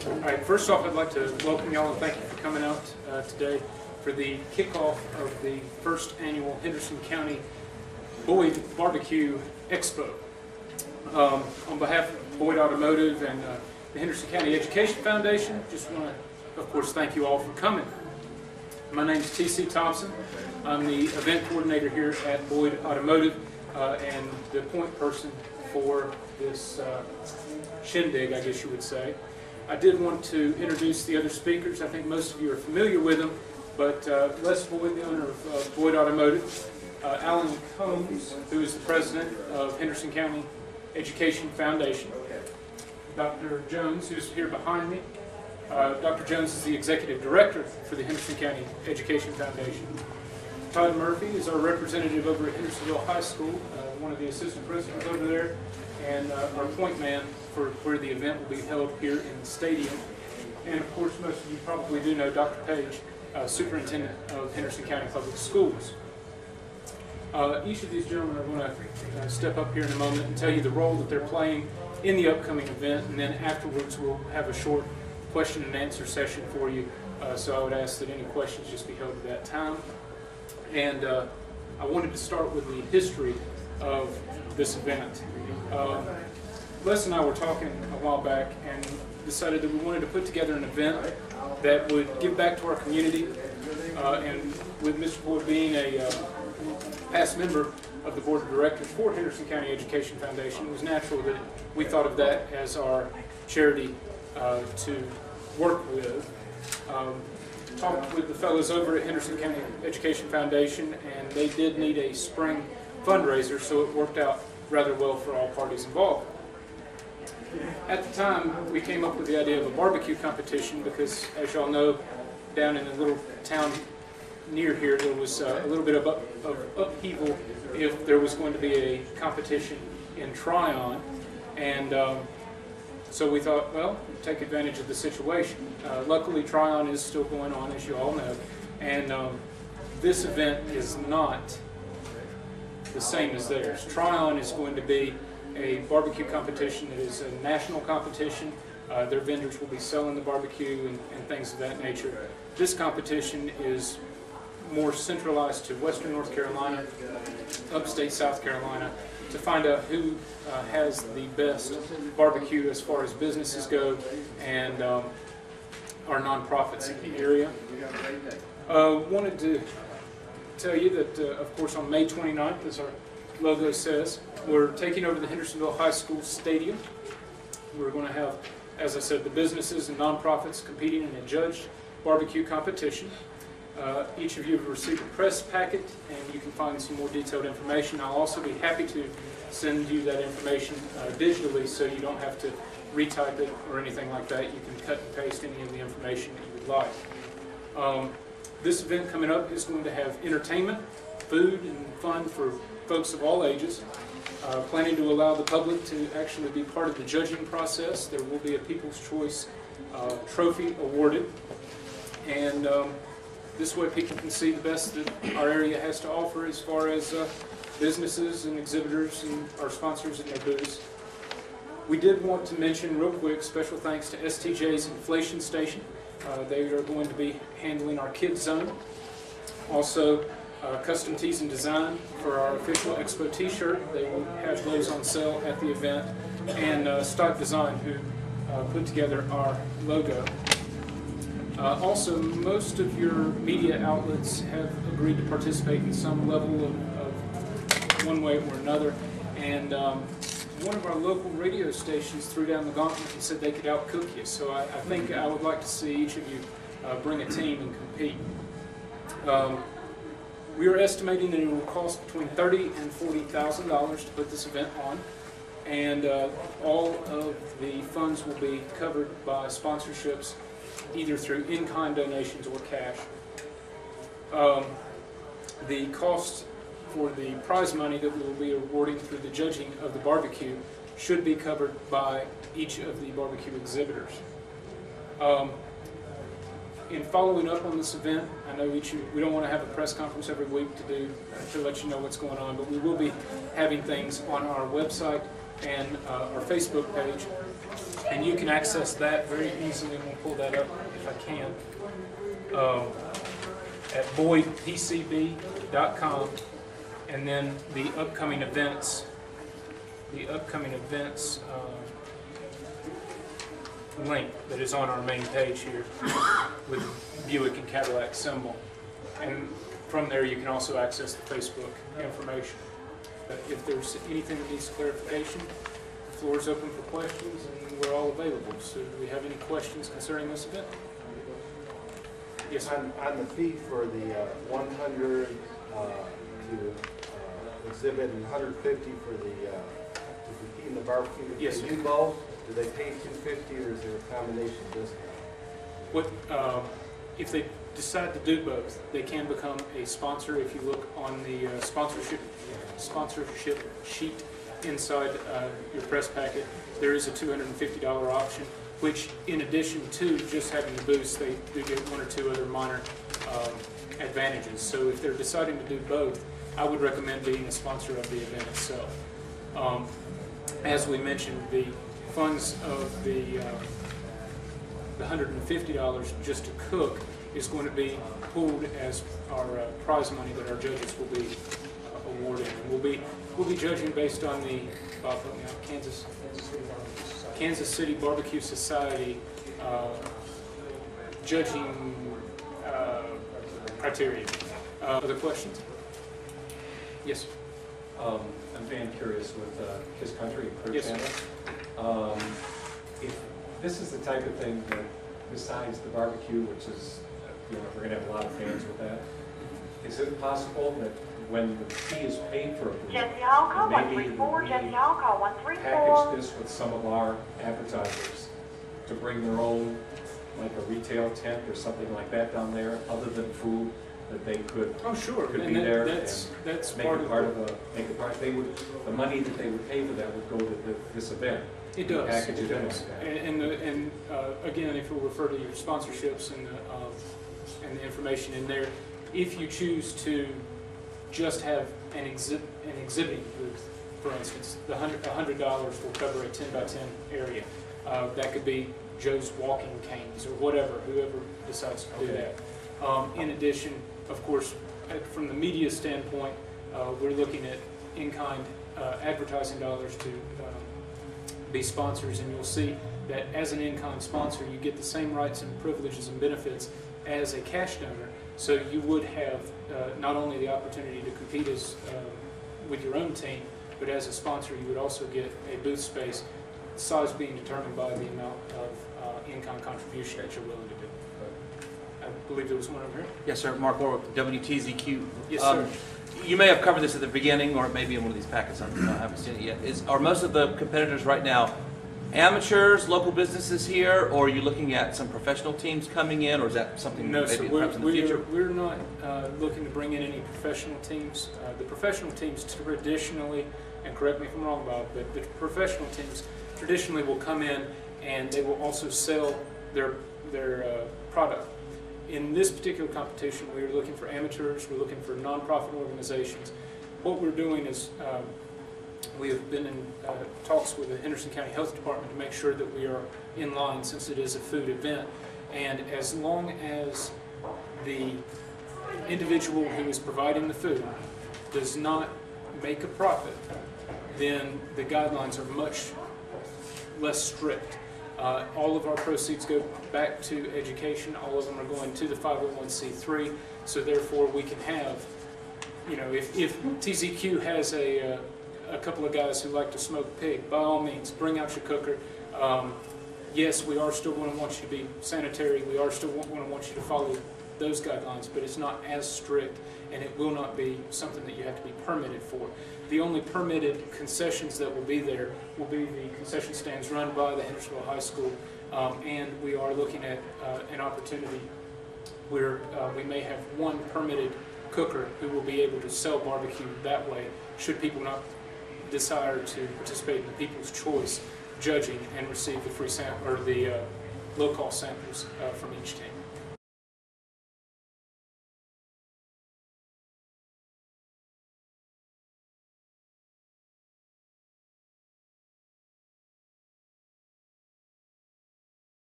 All right, first off, I'd like to welcome y'all and thank you for coming out today for the kickoff of the first annual Henderson County Boyd BBQ Expo. On behalf of Boyd Automotive and the Henderson County Education Foundation, just want to, of course, thank you all for coming. My name is T.C. Thompson. I'm the event coordinator here at Boyd Automotive and the point person for this shindig, I guess you would say. I did want to introduce the other speakers. I think most of you are familiar with them, but Les Boyd, the owner of Boyd Automotive, Alan Combs, who is the president of Henderson County Education Foundation, Dr. Jones, who's here behind me. Dr. Jones is the executive director for the Henderson County Education Foundation. Todd Murphy is our representative over at Hendersonville High School, one of the assistant principals over there, and our point man for where the event will be held here in the stadium. And of course, most of you probably do know Dr. Page, superintendent of Henderson County Public Schools. Each of these gentlemen are going to step up here in a moment and tell you the role that they're playing in the upcoming event, and then afterwards we'll have a short question and answer session for you. So I would ask that any questions just be held at that time. And I wanted to start with the history of this event. Les and I were talking a while back and decided that we wanted to put together an event that would give back to our community. And with Mr. Boyd being a past member of the board of directors for Henderson County Education Foundation, it was natural that we thought of that as our charity to work with. Talked with the fellows over at Henderson County Education Foundation, and they did need a spring fundraiser, so it worked out rather well for all parties involved. At the time, we came up with the idea of a barbecue competition because, as y'all know, down in a little town near here, there was a little bit of upheaval if there was going to be a competition in Tryon, and so we thought, well, take advantage of the situation. Luckily, Tryon is still going on, as you all know, and this event is not the same as theirs. Tryon is going to be a barbecue competition that is a national competition. Their vendors will be selling the barbecue and things of that nature. This competition is more centralized to Western North Carolina, upstate South Carolina, to find out who has the best barbecue as far as businesses go and our nonprofits in the area. Wanted to tell you that, of course, on May 29th, as our logo says, we're taking over the Hendersonville High School Stadium. We're going to have, as I said, the businesses and nonprofits competing in a judged barbecue competition. Each of you have received a press packet, and you can find some more detailed information. I'll also be happy to send you that information digitally, so you don't have to retype it or anything like that. You can cut and paste any of the information that you would like. This event coming up is going to have entertainment, food, and fun for folks of all ages. Planning to allow the public to actually be part of the judging process. There will be a People's Choice trophy awarded, and this way people can see the best that our area has to offer as far as businesses and exhibitors and our sponsors and their booths. We did want to mention real quick special thanks to STJ's Inflation Station. They are going to be handling our kids zone. Also, Custom Tees and Design for our official Expo t-shirt. They will have those on sale at the event. And Stock Design, who put together our logo. Also, most of your media outlets have agreed to participate in some level of one way or another. And one of our local radio stations threw down the gauntlet and said they could outcook you. So I think I would like to see each of you bring a team and compete. We are estimating that it will cost between $30,000 and $40,000 to put this event on, and all of the funds will be covered by sponsorships, either through in-kind donations or cash. The cost for the prize money that we will be awarding through the judging of the barbecue should be covered by each of the barbecue exhibitors. In following up on this event, I know we don't want to have a press conference every week to let you know what's going on, but we will be having things on our website and our Facebook page And you can access that very easily, and we'll pull that up if I can, at boydpcb.com, and then the upcoming events link that is on our main page here with Buick and Cadillac symbol. And from there you can also access the Facebook information. If there's anything that needs clarification, the floor is open for questions and we're all available. So do we have any questions concerning this event? Yes, sir. On the fee for the 100 to exhibit and 150 for the to compete in the barbecue, yes, they do both? Do they pay $250 or is there a combination discount? What if they decide to do both? They can become a sponsor. If you look on the sponsorship sheet inside your press packet, there is a $250 option, which in addition to just having the booths, they do get one or two other minor advantages. So if they're deciding to do both, I would recommend being a sponsor of the event itself. As we mentioned, the funds of the $150 just to cook is going to be pooled as our prize money that our judges will be awarded. And we'll be judging based on the Kansas City Barbecue Society judging criteria. Other questions? Yes, sir. I'm very curious with His Country and Cruise Yes, Center. If this is the type of thing that, besides the barbecue, which is, we're going to have a lot of fans with that, is it possible that when the fee is paid for a booth, maybe we package this with some of our advertisers to bring their own, like a retail tent or something like that down there, other than food, that they could could be there that's make it part of a they would, the money that they would pay for that would go to this event. It does. Package It it does. in like that. And again, if you'll refer to your sponsorships and the information in there, if you choose to just have an exhibiting booth, for instance, the $100 will cover a 10 by 10 area. That could be Joe's walking canes or whatever, whoever decides to do that. In addition, of course, from the media standpoint, we're looking at in-kind advertising dollars to be sponsors, and you'll see that as an in-kind sponsor, you get the same rights and privileges and benefits as a cash donor. So you would have not only the opportunity to compete as with your own team, but as a sponsor, you would also get a booth space, size being determined by the amount of in-kind contribution that you're willing to do. I believe there was one over here. Yes, sir. Mark Warwick, WTZQ. Yes, sir. You may have covered this at the beginning, or maybe in one of these packets. I haven't seen it yet. Are most of the competitors right now amateurs, local businesses here, or are you looking at some professional teams coming in, or is that something No, maybe so perhaps in the future? we're not looking to bring in any professional teams. The professional teams traditionally, and correct me if I'm wrong, Bob, but the professional teams traditionally will come in and they will also sell their product. In this particular competition, we are looking for amateurs, we're looking for nonprofit organizations. What we're doing is we have been in talks with the Henderson County Health Department to make sure that we are in line, since it is a food event. And as long as the individual who is providing the food does not make a profit, then the guidelines are much less strict. All of our proceeds go back to education. All of them are going to the 501c3. So therefore, we can have, if TZQ has a couple of guys who like to smoke pig, by all means, bring out your cooker. Yes, we are still going to want you to be sanitary. We are still going to want you to follow those guidelines, but it's not as strict, and it will not be something that you have to be permitted for. The only permitted concessions that will be there will be the concession stands run by the Hendersonville High School, and we are looking at an opportunity where we may have one permitted cooker who will be able to sell barbecue that way, should people not desire to participate in the People's Choice judging and receive the free sample or the low-cost samples from each team.